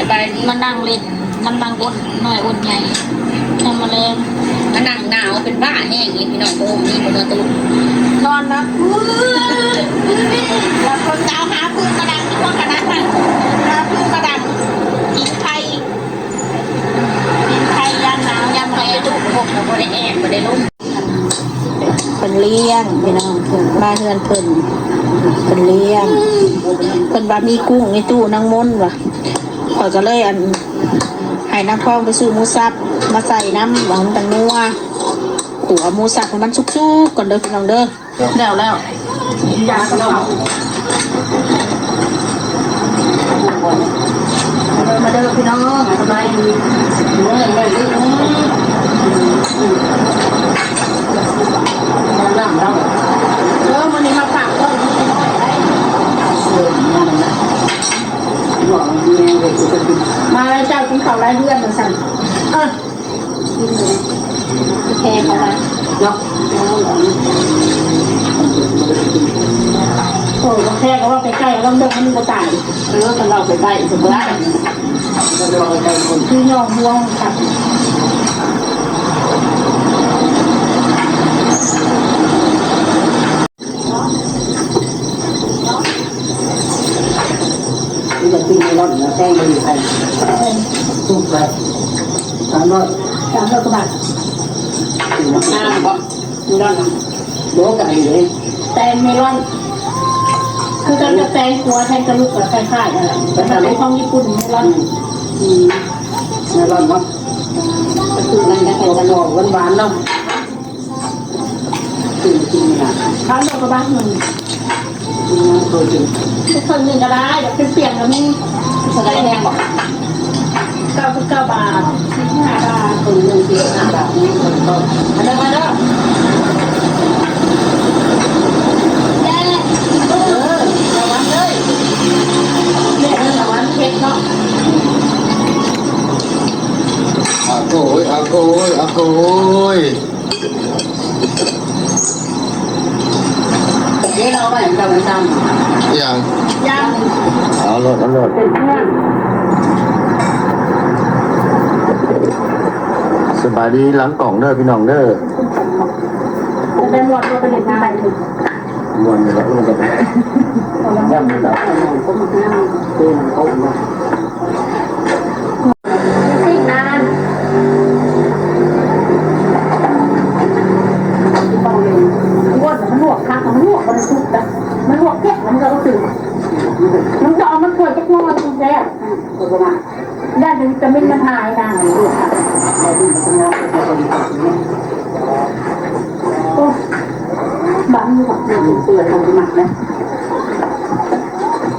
ไปมานั่งเล่นมันนั่งอดหน่อยอดใหญ่ทำมาแรงมานั่งหนาวเป็นบ้าแห้งนี่พี่น้องโอ้นี่บนตู้นอนนะแล้วคนเจ้าหาพื้นกระดังที่พวกคณะมันหาพื้นกระดังกินไข่ยามหนาวยามแรงลูกพวกเราไม่ได้แอบไม่ได้ลุ่มเป็นเลี้ยงพี่น้องบ้านเรือนเพิ่นเป็นเลี้ยงเพิ่นบามีกุ้งในตู้นางมนต์ว่ะขอจะเลยให้นางทองไปซื้อหมูสับมาใส่น้ำหวังตังนัวขัวหมูสับให้มันสุกๆก่อนเด้อพี่น้องเด้อแล้วยาก็เอามาเด้อพี่น้องสบายดีมันนี่มาฝากต้นมาแล้วเจ้ากินข้าวไรเดือนเหมือนสั่นแพงเขาละเนาะโอ้แพงเขาว่าไปใกล้เราเดินมันก็ตายกันเราไปใกล้สมมติคือยอมห่วงครับจะตีในรถนะแจ้งไปอยู่ใครทุกไป300กว่าบาทบ่มีร้อนนะโลกอะไรเลยแต่เมลอนคือการจะแตงตัวแทนกระลูกกับคล้ายๆอะไรแต่ถ้าเป็นของญี่ปุ่นเมลอนในรถเนาะก็คือมันจะเป็นกระโดดหวานๆเนาะกินนะข้าวโลกบ้านหนึ่งเคยกินทุกคนหนึ่งก็ได้เดี๋ยวเป็นเปลี่ยนแล้วนี่สกายแดงบอก99 บาท15 บาทคน1 4 5 บาทนี่คนต้นมาเด้อระวังเลยเนี่ยระวังเค้กเนาะอาโกยนี่เราไปทำยังเอาโหลดสบายดีหลังกล่องเด้อพี่น้องเด้อจะได้หมดตัวเป็นยังไงมวนอยู่แล้วลงกันย่ำอยู่แล้วผมนั่งเป็นเขาเนาะสิ่งนั้นต้องเลยวนมันหลวกค่ะมันหลวกมันสุดนะมันหลวกแค่มันก็รู้สึกมันจะเอามันป่วยจะงอจริงแท้คนประมาณด้านจะไม่มันหายนะดูค่ะเราดูมันงอเราดูมันโอ้บ้านอยู่แบบนี้เตือนทำหมักนะ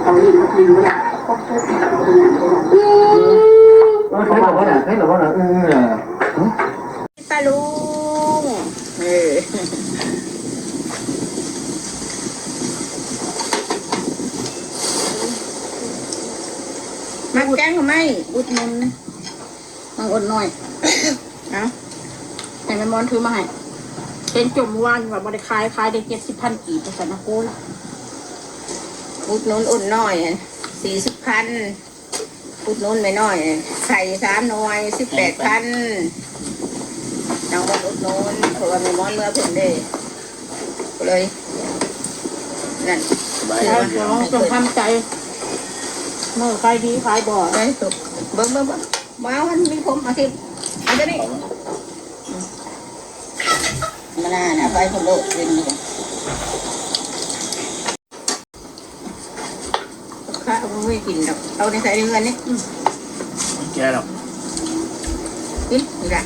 เอาลิ้นลิ้นไว้ให้เราว่าปลาลุงมาแกงทำไมอุดมุนมาอดหน่อยเอาแต่แม่มอนถือมาให้เป็นจุ่มวันแบบบริขายได้70,000 กีบแต่นะกูอุดนุนอุ่นน้อย40,000อุดนุนไม่น้อยใส่3 หน่วย18,000น้องอุดนุนเพราะว่าไม่ม้อนเมื่อเพิ่งได้เลยนั่นต้องทำใจเมื่อใครดีใครบ่ได้ถูกเบิ้งว้าวมันมีผมเอาสิเอาจะนี่มาหน้านะไปคนโลดเป็นนี่ข้าวไม่กินดอกเอาในใส่เงินนี่แกหรอกกินนี่แหละ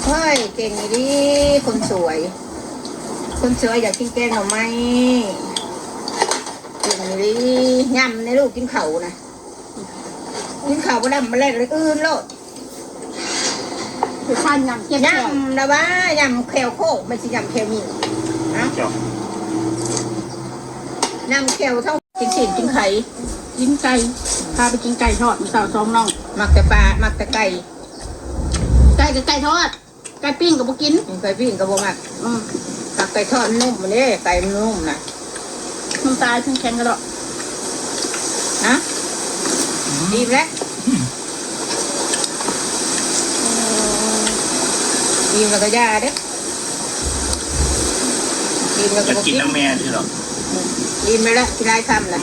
เฮ้ยเก่งดีคนสวยอยากกินแกงหน่อไม้เก่งดีย่ำในลูกกินเข่านะกินเข่าก็ดำมาเล่นเลยอื่นโลดคือข้านยำนะบ้ายำแควโคกไม่ใช่ยำแควมีนะยำแควเท่ากินกินไข่กินไก่พาไปกินไก่ทอดมีสาว2 น้องมักแต่ปลามักแต่ไก่กับไก่ทอดไก่ปิ้งกับบุกินไก่ปิ้งกับบุมักมักไก่ทอดนุ่มมันนี่ไก่นุ่มนะมันตายทั้งแข็งกระโดดนะ ดีแล้วดีแล้วก็ยาเด้ดีแล้วก็ จะกินน้ำแม่ที่หรอ ดีไปแล้วที่นายทำเลย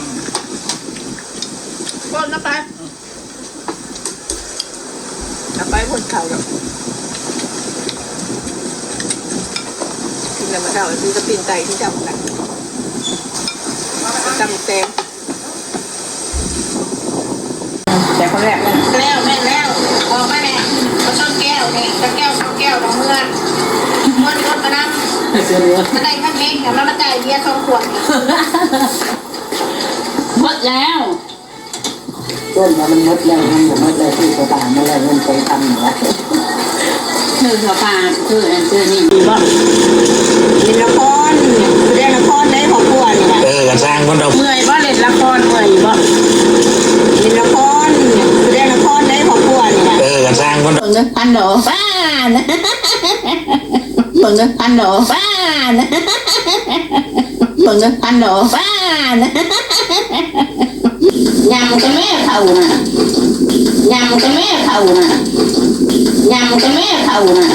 ก้นนะไปเอาไปบนเขาหรอกกินแล้วมาเท่าซื้อกระปิ่งไก่ที่จับกันจำเต็มแต่คนแรกแล้วแม่แล้วออกมาเนี่ยมาชนแก้วนี่ตะแก้วชนแก้วของเมื่อม้วนรถมานั่งมาได้ข้างเองแต่มาจ่ายเบียร์2 ขวด หมดแล้ว ต้นมันมดแล้วมันหมดแล้วที่ตามาแล้วมันไปทำแล้ว คือสภาคืออันคือนี่ดีบ่ เล่นละครเล่นละครได้ของพวกนี่นะ กันสร้างคนเรา เมื่อยบ่เล่นละครเมื่อยบ่ เล่นละครเล่นละครได้ของพวกนี่นะ กันสร้างคน เบิ่งเงินพันดอกบ้านเบิ่งเงินพันดอกบ้านเบิ่งเงินพันดอกบ้านยำกับแม่เขาน่ะยำกับแม่เขาน่ะยำกับแม่เขาน่ะ